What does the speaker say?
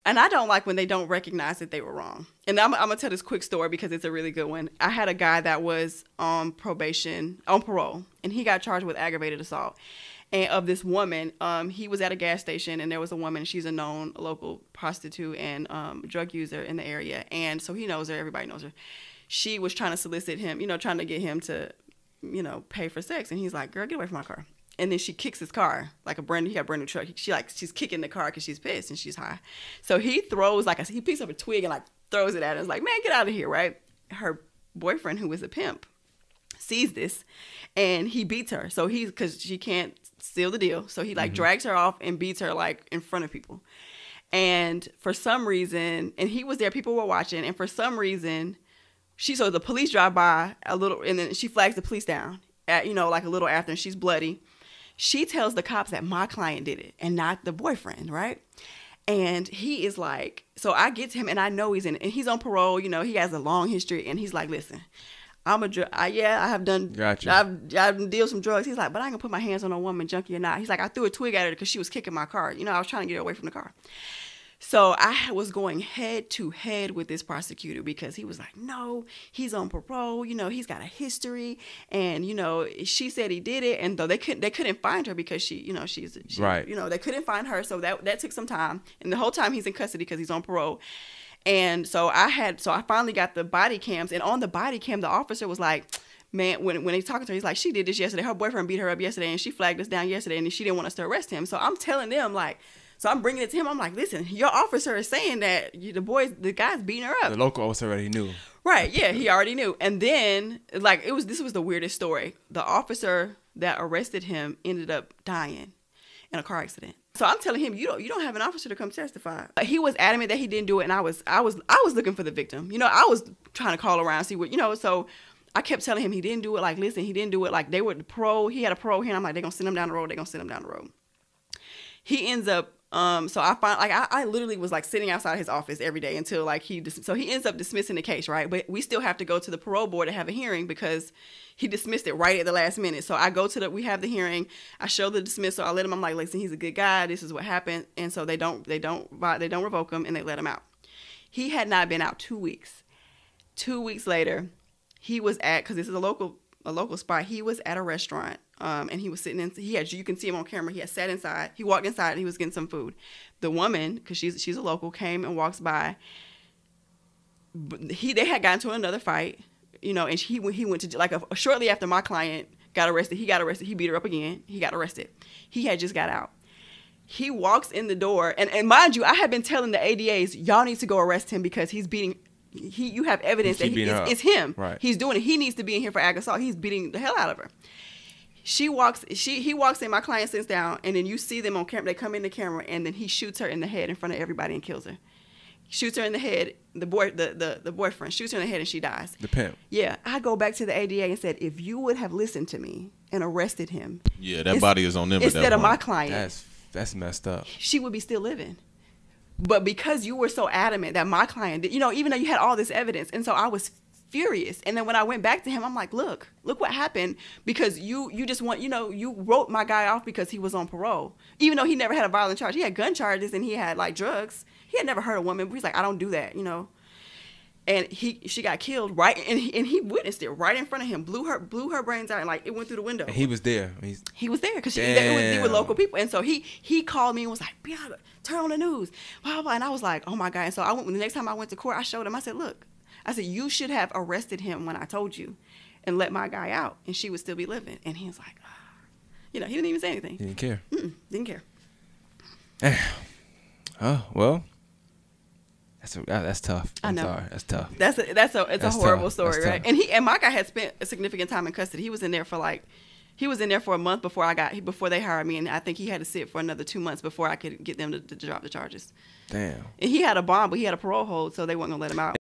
And I don't like when they don't recognize that they were wrong. And I'm going to tell this quick story because it's a really good one. I had a guy that was on parole, and he got charged with aggravated assault. And of this woman, he was at a gas station, and there was a woman. She's a known local prostitute and drug user in the area. And so he knows her. Everybody knows her. She was trying to solicit him, trying to get him to, pay for sex. And he's like, girl, get away from my car. And then she kicks his car, he got a brand new truck. She's kicking the car because she's pissed and she's high. So he throws, he picks up a twig and throws it at her. And is like, man, get out of here, right? Her boyfriend, who is a pimp, sees this and he beats her. So because she can't seal the deal. So he drags her off and beats her in front of people. And for some reason, and he was there, people were watching. And for some reason, so the police drive by a little, and then she flags the police down at, a little after, and she's bloody. She tells the cops that my client did it and not the boyfriend, right? And he is like, so I get to him and I know he's in it. And he's on parole, he has a long history. And he's like, listen, I have done, gotcha. I've dealt with some drugs. He's like, but I ain't gonna put my hands on a woman, junkie or not. He's like, I threw a twig at her because she was kicking my car. I was trying to get her away from the car. So I was going head to head with this prosecutor because he was like, no, he's on parole. He's got a history. And, she said he did it. And though they couldn't find her because she right. They couldn't find her. So that took some time. And the whole time he's in custody because he's on parole. And so I finally got the body cams. And on the body cam, the officer was like, man, when he's talking to her, he's like, she did this yesterday. Her boyfriend beat her up yesterday and she flagged us down yesterday and she didn't want us to arrest him. So I'm telling them so I'm bringing it to him. I'm like, listen, your officer is saying that the guy's beating her up. The local officer already knew. Right. Yeah, he already knew. And then this was the weirdest story. The officer that arrested him ended up dying in a car accident. So I'm telling him, you don't have an officer to come testify. He was adamant that he didn't do it. And I was looking for the victim. I was trying to call around, see what, so I kept telling him he didn't do it. Listen, he didn't do it. They were the parole. He had a parole here. And I'm like, they're going to send him down the road. He ends up, so I find I literally was sitting outside his office every day until so he ends up dismissing the case, right? But we still have to go to the parole board to have a hearing because he dismissed it right at the last minute. So I go we have the hearing, I show the dismissal, I let him, I'm like, listen, he's a good guy, this is what happened. And so they don't revoke him and they let him out. He had not been out 2 weeks. 2 weeks later, he was because this is a local spot, he was at a restaurant. And he was sitting you can see him on camera. He had sat inside. He walked inside and he was getting some food. The woman, because she's a local, came and walks by. They had gotten to another fight, and he went to shortly after my client got arrested. He got arrested. He beat her up again. He got arrested. He had just got out. He walks in the door, and mind you, I had been telling the ADAs, y'all need to go arrest him because he's beating. You have evidence that it's him. Right. He's doing it. He needs to be in here for ag assault. He's beating the hell out of her. He walks in, my client sits down, and then you see them on camera. They come in the camera, and then he shoots her in the head in front of everybody and kills her. Shoots her in the head. The boyfriend shoots her in the head, and she dies. The pimp. Yeah, I go back to the ADA and said, if you would have listened to me and arrested him, that body is on them instead of my client. That's messed up. She would be still living. But because you were so adamant that my client, even though you had all this evidence, and so I was furious. And then when I went back to him, I'm like, look what happened, because you just want, you wrote my guy off because he was on parole, even though he never had a violent charge. He had gun charges and he had drugs. He had never hurt a woman, but he's like, I don't do that, And she got killed right, and he witnessed it right in front of him, blew her brains out, and it went through the window. And he was there. He was there because they were local people, and so he called me and was like, Bianca, turn on the news, blah, blah, blah. And I was like, oh my God. And so the next time I went to court, I showed him. I said, look. I said, you should have arrested him when I told you and let my guy out, and she would still be living. And he was like, he didn't even say anything. He didn't care. Didn't care. Oh, well, that's tough. I know. Sorry. That's tough. It's a horrible story, right? Tough. And my guy had spent a significant time in custody. He was in there for a month before they hired me, and I think he had to sit for another 2 months before I could get them to drop the charges. Damn. And he had a bond, but he had a parole hold, so they weren't gonna let him out.